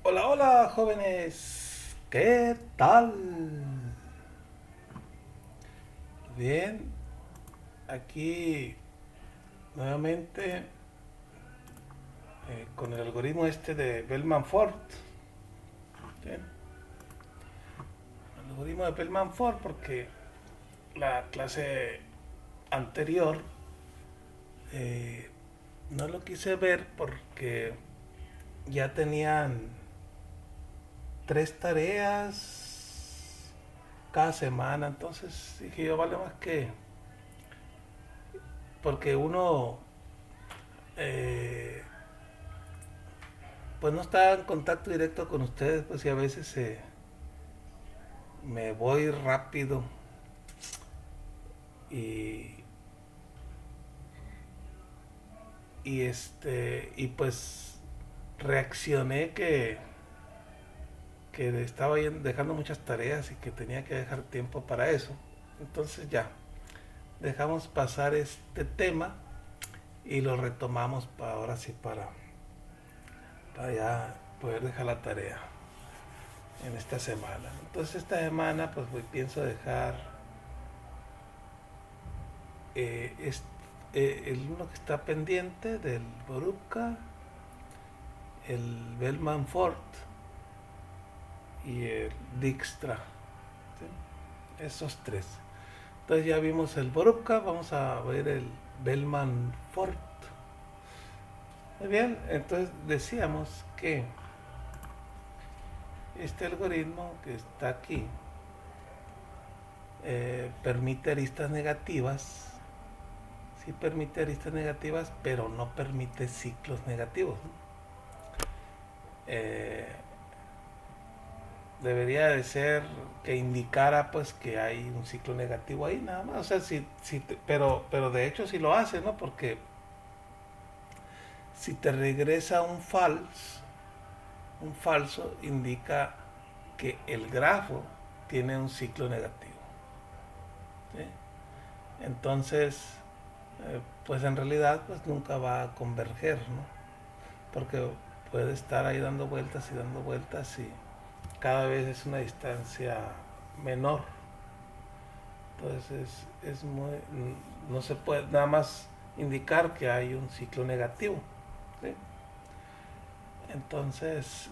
Hola, hola, jóvenes. ¿Qué tal? Bien, aquí nuevamente con el algoritmo este de Bellman-Ford. Bien, el algoritmo de Bellman-Ford porque la clase anterior eh, no lo quise ver porque ya tenían tres tareas cada semana. Entonces dije yo, vale más que... Porque uno eh, pues no está en contacto directo con ustedes, pues y a veces me voy rápido y, y pues reaccioné que estaba dejando muchas tareas y que tenía que dejar tiempo para eso. Entonces ya, dejamos pasar este tema y lo retomamos para ahora sí para ya poder dejar la tarea en esta semana. Entonces esta semana pues pienso dejar es, el uno que está pendiente del Borubka, el Bellman Ford y el Dijkstra. ¿Sí? Esos tres. Entonces ya vimos el Borubka, vamos a ver el Bellman Ford. Muy bien, entonces decíamos que este algoritmo que está aquí permite aristas negativas. Sí permite aristas negativas, pero no permite ciclos negativos, ¿no? Eh, Debería de ser que indicara pues que hay un ciclo negativo ahí nada más. O sea, pero de hecho sí lo hace, ¿no? Porque si te regresa un falso indica que el grafo tiene un ciclo negativo. ¿Sí? Entonces, pues en realidad pues nunca va a converger, ¿no? Porque puede estar ahí dando vueltas y cada vez es una distancia menor. Entonces es muy, no se puede nada más indicar que hay un ciclo negativo. ¿Sí? Entonces,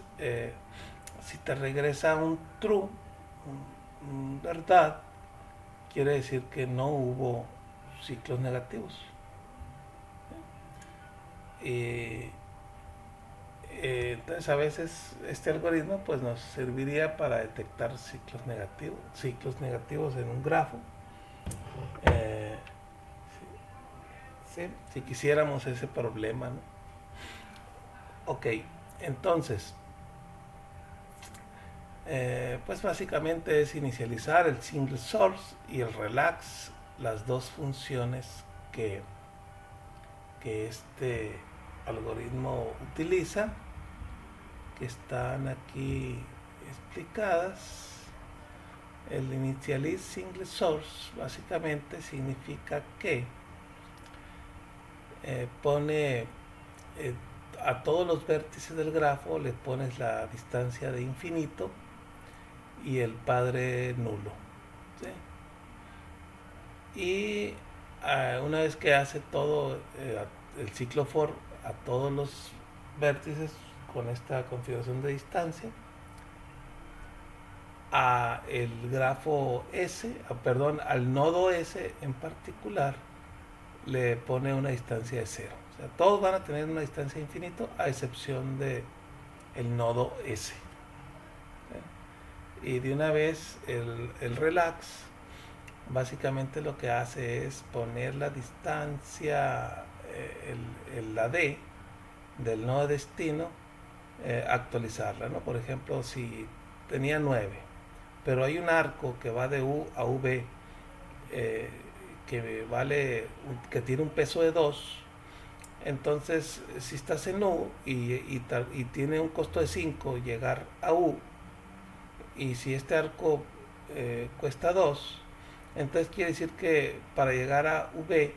si te regresa un true, un verdad, quiere decir que no hubo ciclos negativos. Y entonces a veces este algoritmo pues nos serviría para detectar ciclos negativos en un grafo. Eh, sí, si quisiéramos ese problema, ¿no? Ok, entonces, pues básicamente es inicializar el single source y el relax, las dos funciones que, que este algoritmo utiliza, que están aquí explicadas. El initialize single source básicamente significa que pone a todos los vértices del grafo le pones la distancia de infinito y el padre nulo. ¿Sí? Y una vez que hace todo el ciclo for a todos los vértices con esta configuración de distancia, a el grafo S, perdón, al nodo S en particular, le pone una distancia de cero. O sea, todos van a tener una distancia de infinito a excepción de el nodo S. ¿Sí? Y de una vez el relax básicamente lo que hace es poner la distancia, la D del nodo destino, actualizarla, ¿no? Por ejemplo, si tenía 9 pero hay un arco que va de U a V, eh, que tiene un peso de 2. Entonces, si estás en U y tiene un costo de 5 llegar a U, y si este arco cuesta 2, entonces quiere decir que para llegar a V,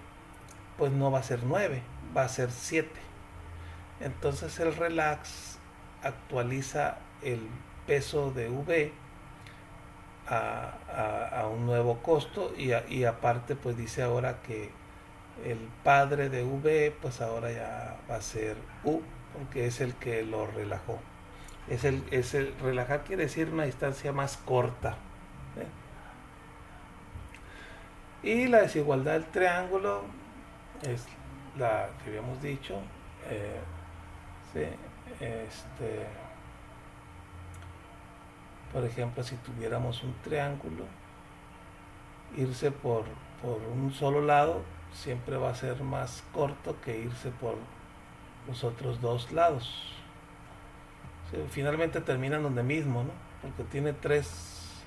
pues no va a ser 9, va a ser 7. Entonces el relax actualiza el peso de V a un nuevo costo y aparte pues dice ahora que el padre de V pues ahora ya va a ser U porque es el que lo relajó. Relajar quiere decir una distancia más corta. Y la desigualdad del triángulo es la que habíamos dicho. ¿Sí? Por ejemplo, si tuviéramos un triángulo, irse por un solo lado siempre va a ser más corto que irse por los otros dos lados. ¿Sí? Finalmente terminan donde mismo, ¿no? Porque tiene tres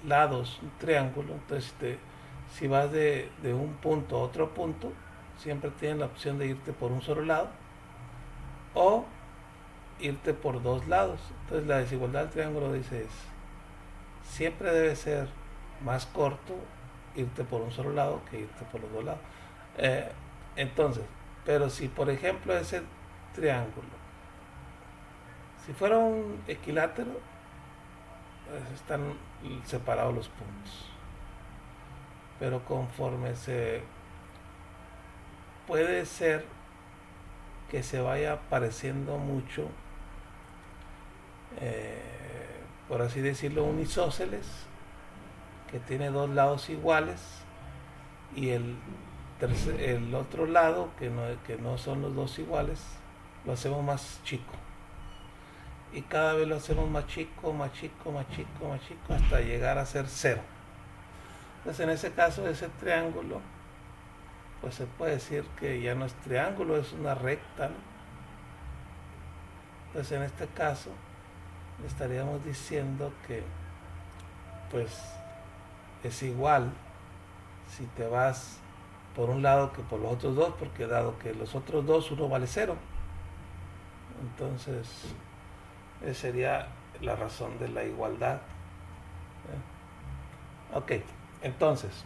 lados, un triángulo. Entonces, si vas de un punto a otro punto, siempre tienes la opción de irte por un solo lado o irte por dos lados. Entonces, la desigualdad del triángulo dice siempre debe ser más corto irte por un solo lado que irte por los dos lados. Entonces, pero si por ejemplo ese triángulo, si fuera un equilátero, pues están separados los puntos. Pero conforme puede ser que se vaya pareciendo mucho, por así decirlo, un isósceles que tiene dos lados iguales y el otro lado que no son los dos iguales lo hacemos más chico y cada vez lo hacemos más chico, más chico, más chico, más chico hasta llegar a ser cero. Entonces en ese caso ese triángulo pues se puede decir que ya no es triángulo, es una recta, ¿no? Entonces en este caso estaríamos diciendo que pues es igual si te vas por un lado que por los otros dos, porque dado que los otros dos uno vale cero, entonces esa sería la razón de la igualdad. Ok, entonces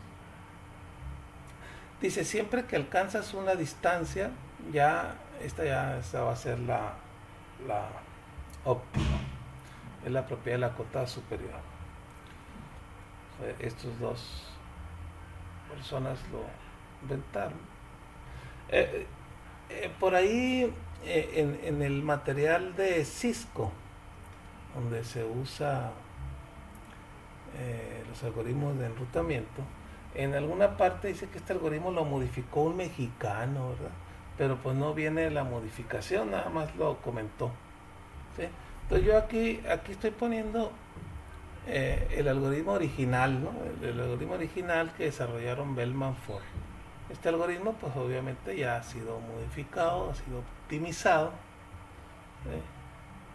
dice siempre que alcanzas una distancia, esta va a ser la óptima, es la propiedad de la acotada superior. Estos dos personas lo inventaron. Por ahí en el material de Cisco, donde se usa los algoritmos de enrutamiento, en alguna parte dice que este algoritmo lo modificó un mexicano, ¿verdad? Pero pues no viene la modificación, nada más lo comentó. ¿Sí? Entonces yo aquí estoy poniendo el algoritmo original, ¿no? El algoritmo original que desarrollaron Bellman Ford. Este algoritmo pues obviamente ya ha sido modificado, ha sido optimizado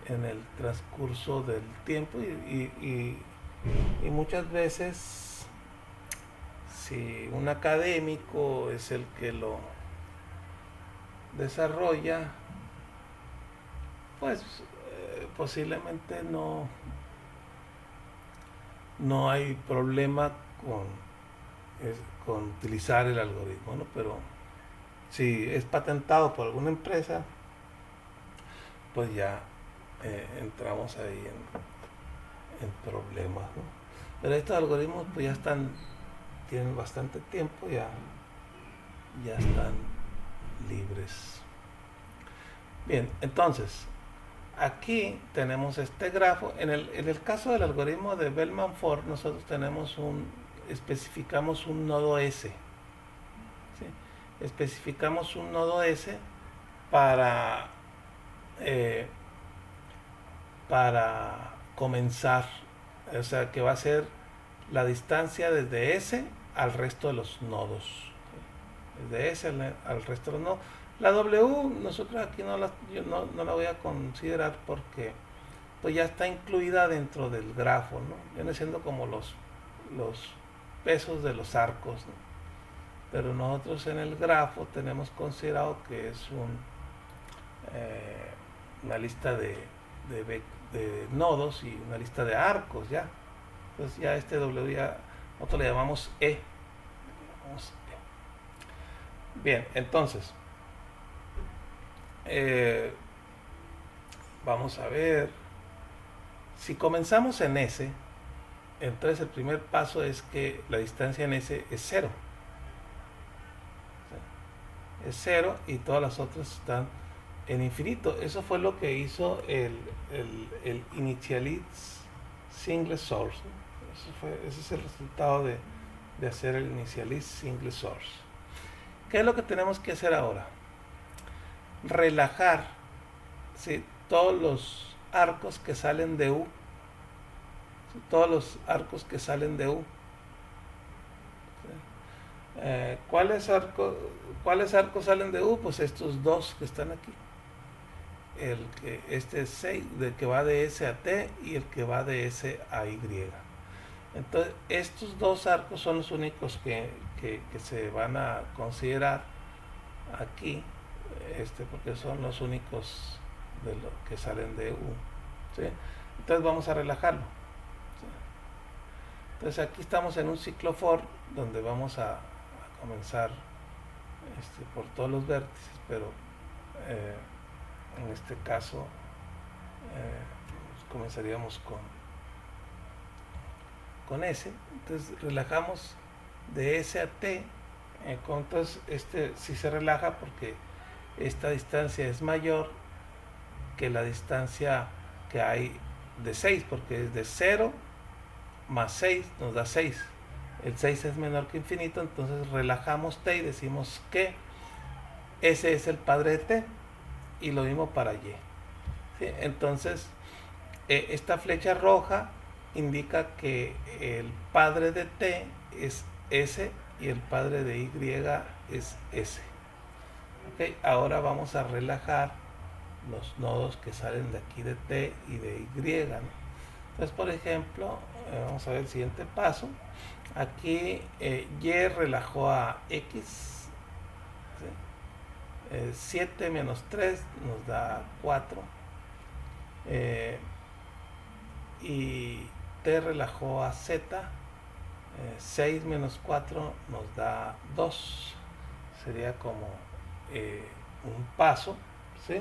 en el transcurso del tiempo y muchas veces si un académico es el que lo desarrolla, pues posiblemente no hay problema con utilizar el algoritmo, ¿no? Pero si es patentado por alguna empresa, pues ya entramos ahí en problemas, ¿no? Pero estos algoritmos pues ya tienen bastante tiempo, ya están libres. Bien, entonces aquí tenemos este grafo. En el caso del algoritmo de Bellman Ford, nosotros especificamos un nodo S. ¿Sí? Especificamos un nodo S para comenzar, o sea que va a ser la distancia desde S al resto de los nodos. ¿Sí? Desde S al resto de los nodos. La W nosotros aquí no la voy a considerar porque pues ya está incluida dentro del grafo, ¿no? Viene siendo como los pesos de los arcos, ¿no? Pero nosotros en el grafo tenemos considerado que es una lista de nodos y una lista de arcos ya. Entonces ya este W ya nosotros le llamamos E. Bien, entonces eh, vamos a ver, si comenzamos en S, entonces el primer paso es que la distancia en S es 0. Es 0 y todas las otras están en infinito. Eso fue lo que hizo el Initialized Single Source, ¿no? Ese es el resultado de hacer el Initialized Single Source. ¿Qué es lo que tenemos que hacer ahora? Relajar, ¿sí?, todos los arcos que salen de U. ¿Sí? Todos los arcos que salen de U. ¿Cuáles arcos salen de U? Pues estos dos que están aquí. Este es 6, el que va de S a T y el que va de S a Y. Entonces, estos dos arcos son los únicos que se van a considerar aquí, porque son los únicos de lo que salen de U. ¿Sí? Entonces vamos a relajarlo. ¿Sí? Entonces aquí estamos en un ciclo for donde vamos a comenzar por todos los vértices, pero en este caso comenzaríamos con S. Entonces relajamos de S a T. Entonces sí se relaja porque esta distancia es mayor que la distancia que hay de 6, porque es de 0 más 6 nos da 6. El 6 es menor que infinito, entonces relajamos T y decimos que ese es el padre de T, y lo mismo para Y. ¿Sí? Entonces, esta flecha roja indica que el padre de T es S y el padre de Y es S. ¿Okay? Ahora vamos a relajar los nodos que salen de aquí de T y de Y, ¿no? Entonces, por ejemplo, vamos a ver el siguiente paso. Aquí Y relajó a X. ¿Sí? 7 menos 3 nos da 4. Y T relajó a Z. 6 menos 4 nos da 2. Sería como un paso. ¿Sí?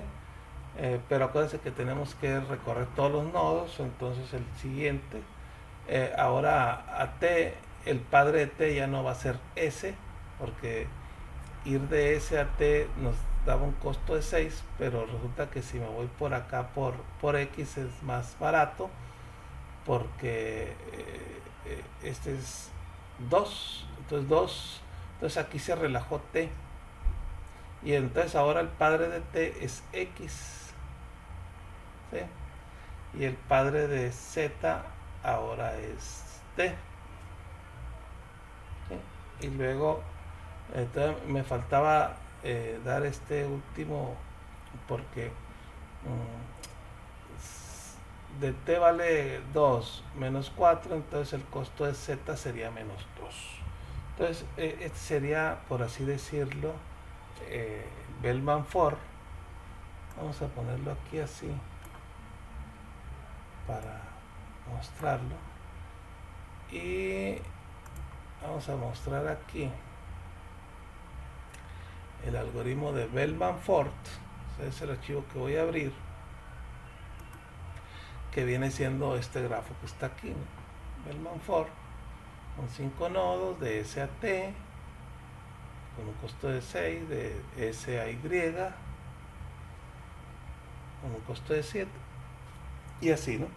Pero acuérdense que tenemos que recorrer todos los nodos. Entonces el siguiente, ahora a T, el padre de T ya no va a ser S, porque ir de S a T nos daba un costo de 6, pero resulta que si me voy por acá por X es más barato, porque este es 2, entonces 2, entonces aquí se relajó T, y entonces ahora el padre de T es X. ¿Sí? Y el padre de Z ahora es T. ¿Sí? Y luego entonces me faltaba dar este último, porque de T vale 2 menos 4, entonces el costo de Z sería menos 2. Entonces este sería, por así decirlo, Bellman for. Vamos a ponerlo aquí así para mostrarlo, y vamos a mostrar aquí el algoritmo de Bellman-Ford. Es el archivo que voy a abrir, que viene siendo este grafo que está aquí, ¿no? Bellman-Ford con 5 nodos de S a T con un costo de 6, de S a Y con un costo de 7, y así, ¿no?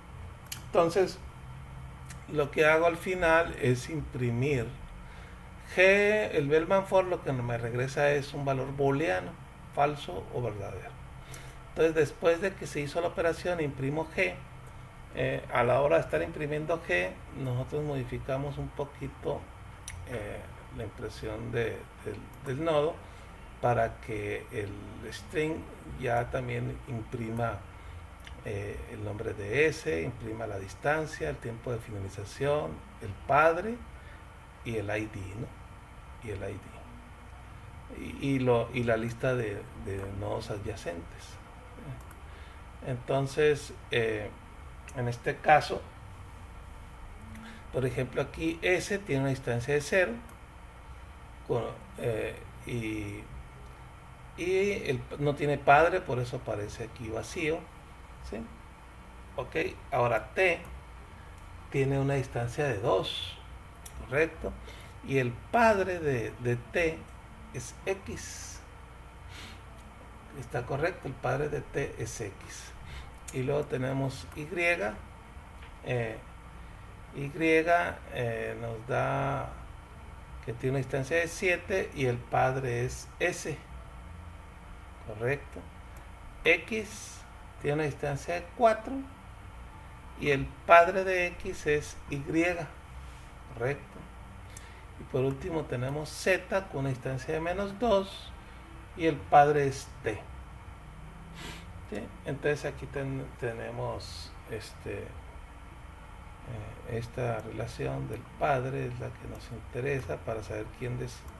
Entonces lo que hago al final es imprimir G. El Bellman-Ford lo que me regresa es un valor booleano, falso o verdadero. Entonces, después de que se hizo la operación, imprimo G. A la hora de estar imprimiendo G, nosotros modificamos un poquito la impresión del nodo, para que el string ya también imprima el nombre de S, imprima la distancia, el tiempo de finalización, el padre y el ID, ¿no? Y el ID. Y la lista de nodos adyacentes. Entonces, en este caso, por ejemplo, aquí S tiene una distancia de 0, y y no tiene padre, por eso aparece aquí vacío, ¿sí? Ok, ahora T tiene una distancia de 2, correcto, y el padre de T es X, está correcto, el padre de T es X. Y luego tenemos Y, nos da que tiene una distancia de 7 y el padre es S, correcto. X tiene una distancia de 4 y el padre de X es Y, correcto. Y por último tenemos Z con una distancia de -2 y el padre es T. ¿Sí? Entonces aquí tenemos esta relación del padre, es la que nos interesa para saber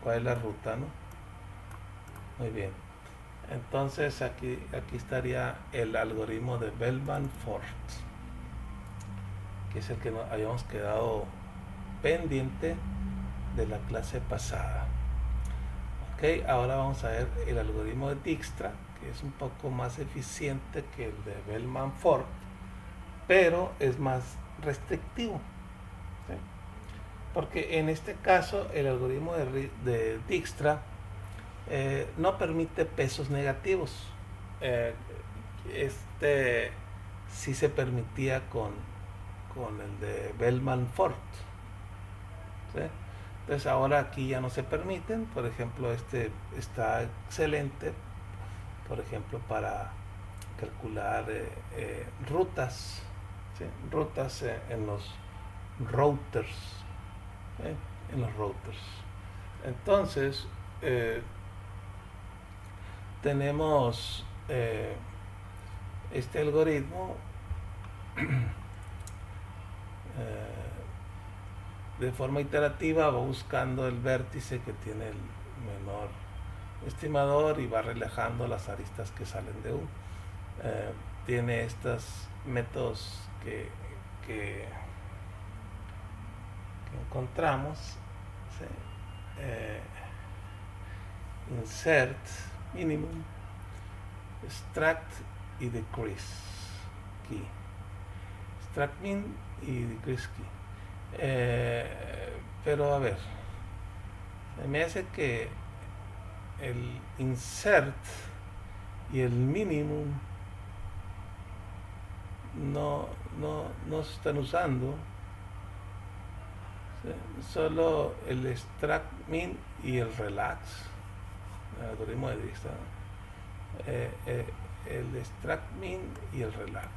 cuál es la ruta, ¿no? Muy bien. Entonces aquí estaría el algoritmo de Bellman-Ford, que es el que nos habíamos quedado pendiente de la clase pasada. Ok, ahora vamos a ver el algoritmo de Dijkstra, que es un poco más eficiente que el de Bellman-Ford, pero es más restrictivo, ¿sí? Porque en este caso el algoritmo de Dijkstra no permite pesos negativos. Sí se permitía con el de Bellman-Ford, ¿sí? Entonces ahora aquí ya no se permiten. Por ejemplo, este está excelente, por ejemplo, para calcular rutas, ¿sí? Rutas en los routers, ¿sí? En los routers. Entonces tenemos este algoritmo de forma iterativa, va buscando el vértice que tiene el menor estimador y va relajando las aristas que salen de U. Tiene estos métodos que encontramos, ¿sí? Insert, minimum, extract y decrease key. Extract min y decrease key. Pero a ver, me hace que el insert y el minimum no se están usando, ¿sí? Solo el extract min y el relax, el algoritmo de Dijkstra, el extract min y el relax.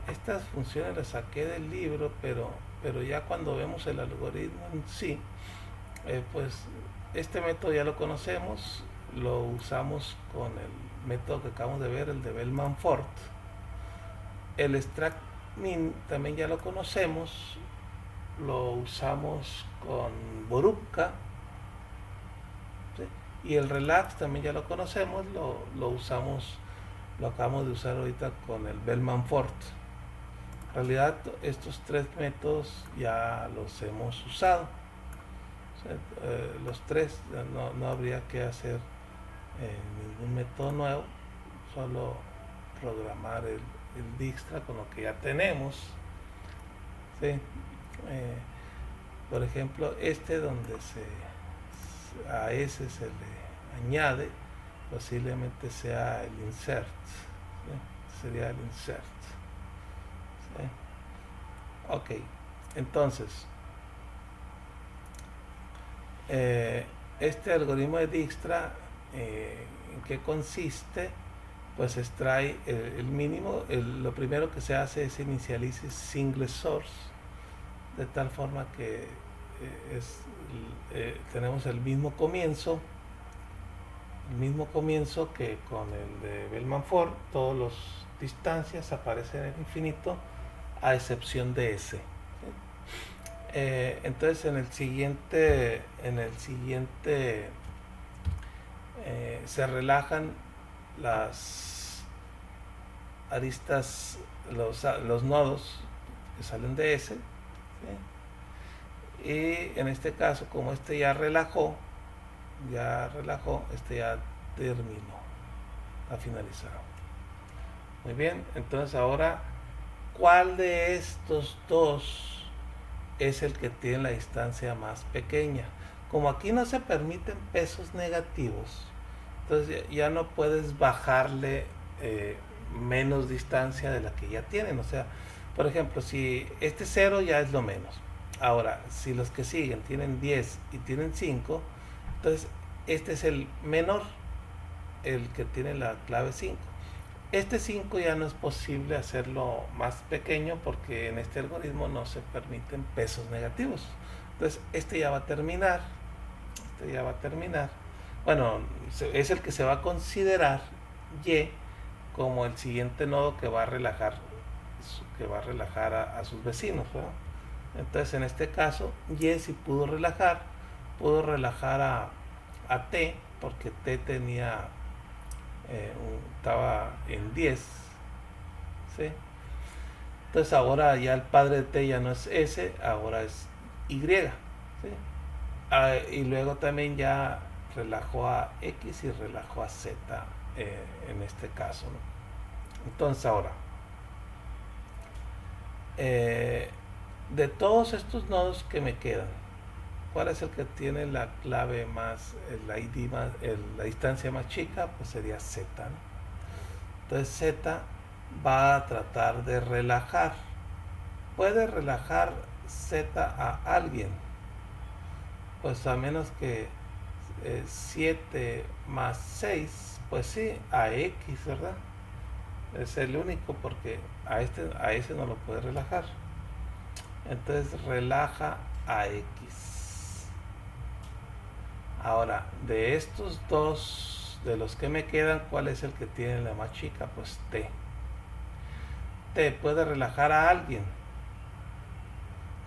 Estas funciones las saqué del libro, pero ya cuando vemos el algoritmo en sí, pues este método ya lo conocemos, lo usamos con el método que acabamos de ver, el de Bellman-Ford. El extract min también ya lo conocemos, lo usamos con Borukka, ¿sí? Y el relax también ya lo conocemos, lo usamos, lo acabamos de usar ahorita con el Bellman-Ford. En realidad estos tres métodos ya los hemos usado, o sea, los tres, no habría que hacer ningún método nuevo, solo programar el Dijkstra con lo que ya tenemos, ¿sí? Por ejemplo, donde a ese se le añade, posiblemente sea el insert, ¿sí? Sería el insert, ¿sí? Ok, entonces este algoritmo de Dijkstra, ¿en qué consiste? Pues extrae el mínimo, lo primero que se hace es inicialize single source, de tal forma que tenemos el mismo comienzo que con el de Bellman-Ford. Todas las distancias aparecen en infinito a excepción de S, ¿sí? Entonces en el siguiente se relajan las aristas, los nodos que salen de S, ¿sí? Y en este caso, como ya relajó, ya relajó, este ya terminó, ha finalizado. Muy bien, entonces ahora, ¿cuál de estos dos es el que tiene la distancia más pequeña? Como aquí no se permiten pesos negativos, entonces ya no puedes bajarle menos distancia de la que ya tienen. O sea, por ejemplo, si este 0 ya es lo menos. Ahora, si los que siguen tienen 10 y tienen 5, entonces este es el menor, el que tiene la clave 5. Este 5 ya no es posible hacerlo más pequeño porque en este algoritmo no se permiten pesos negativos. Entonces este ya va a terminar. Este ya va a terminar. Bueno, es el que se va a considerar Y como el siguiente nodo que va a relajar, a sus vecinos, ¿verdad? Entonces en este caso Y si pudo relajar a T porque T tenía estaba en 10, ¿sí? Entonces ahora ya el padre de T ya no es S, ahora es Y, ¿sí? Y luego también ya relajó a X y relajó a Z en este caso, ¿no? Entonces ahora, de todos estos nodos que me quedan, ¿cuál es el que tiene la clave más, la ID más, la distancia más chica? Pues sería Z, ¿no? Entonces Z va a tratar de relajar. Puede relajar Z a alguien, pues a menos que 7 más 6, pues sí, a X, ¿verdad? Es el único porque a ese no lo puede relajar. Entonces relaja a X. Ahora, de estos dos, de los que me quedan, ¿cuál es el que tiene la más chica? Pues T. T puede relajar a alguien.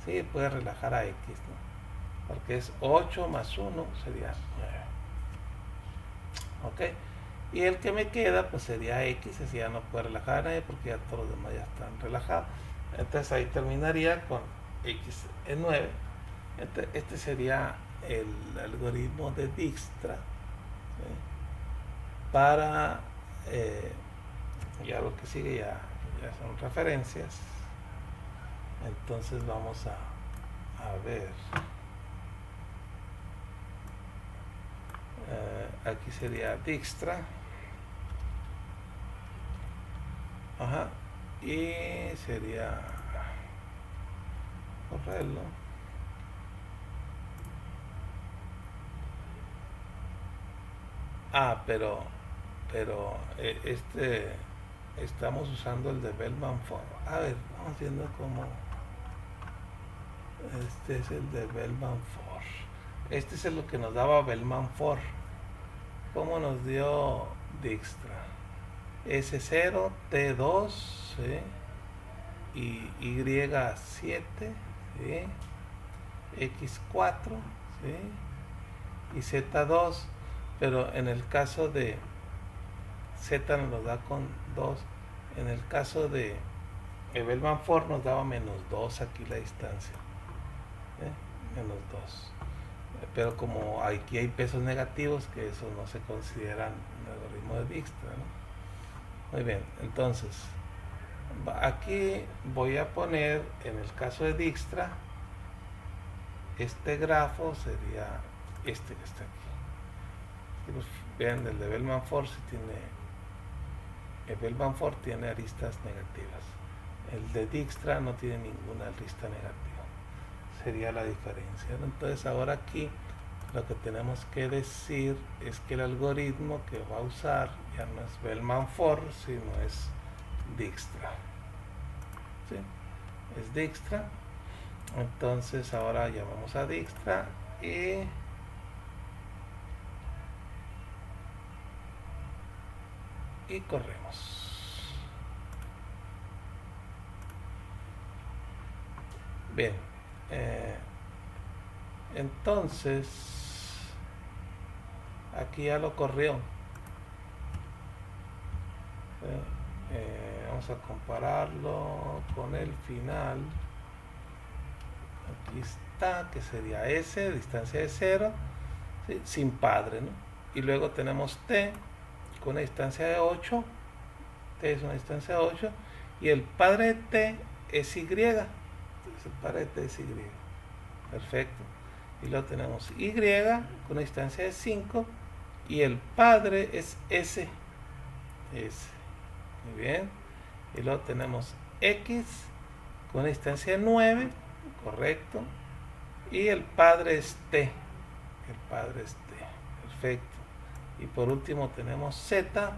Sí, puede relajar a X, ¿no? Porque es 8 más 1 sería 9. ¿Ok? Y el que me queda pues sería X, así ya no puede relajar a nadie porque ya todos los demás ya están relajados. Entonces ahí terminaría con X en 9. Este sería el algoritmo de Dijkstra, ¿sí? Para ya lo que sigue ya son referencias. Entonces vamos a ver. Aquí sería Dijkstra. Ajá. Y sería correrlo. pero estamos usando el de Bellman Ford. A ver, vamos viendo cómo. Este es el de Bellman Ford. Este es lo que nos daba Bellman Ford. ¿Cómo nos dio Dijkstra? S0, T2, ¿sí? Y Y7, ¿sí? X4, ¿sí? Y Z2, pero en el caso de Z nos lo da con 2. En el caso de Bellman Ford nos daba menos 2 aquí la distancia, menos 2. Pero como aquí hay pesos negativos, que eso no se consideran en el algoritmo de Dijkstra, ¿no? Muy bien, entonces aquí voy a poner, en el caso de Dijkstra, este grafo sería este que está aquí. Pues, vean, el de Bellman Ford el Bellman Ford tiene aristas negativas. El de Dijkstra no tiene ninguna arista negativa. Sería la diferencia, ¿no? Entonces ahora aquí lo que tenemos que decir es que el algoritmo que va a usar ya no es Bellman Ford, sino es Dijkstra, ¿sí? Es Dijkstra. Entonces ahora llamamos a Dijkstra y corremos. Bien, entonces aquí ya lo corrió. Vamos a compararlo con el final. Aquí está, que sería S, distancia de 0. ¿sí? Sin padre, ¿no? Y luego tenemos t con una distancia de 8, t es una distancia de 8, y el padre de t es y. Entonces el padre de t es y. Perfecto. Y luego tenemos y con una distancia de 5, y el padre es s. Muy bien. Y luego tenemos x con una distancia de 9, correcto. Y el padre es t. Perfecto. Y por último tenemos z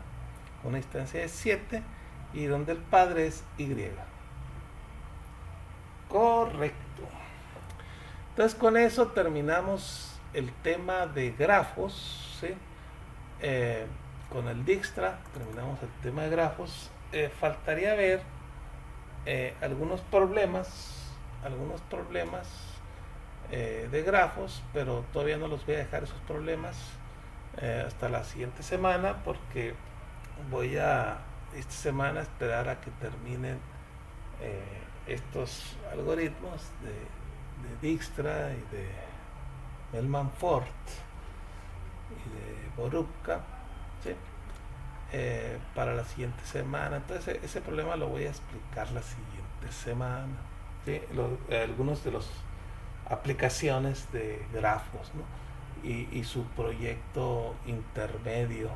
con una distancia de 7 y donde el padre es y. Correcto. Entonces con eso terminamos el tema de grafos, ¿sí? Con el Dijkstra terminamos el tema de grafos. Faltaría ver algunos problemas de grafos, pero todavía no los voy a dejar esos problemas hasta la siguiente semana, porque voy a esta semana esperar a que terminen estos algoritmos de Dijkstra y de Bellman-Ford y de Boruca, ¿sí? Para la siguiente semana. Entonces ese problema lo voy a explicar la siguiente semana, ¿sí? Algunos de los aplicaciones de grafos, ¿no? Y su proyecto intermedio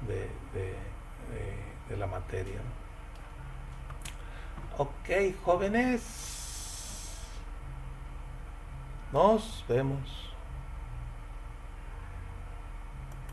de, de, de la materia, ¿no? Ok, jóvenes, nos vemos.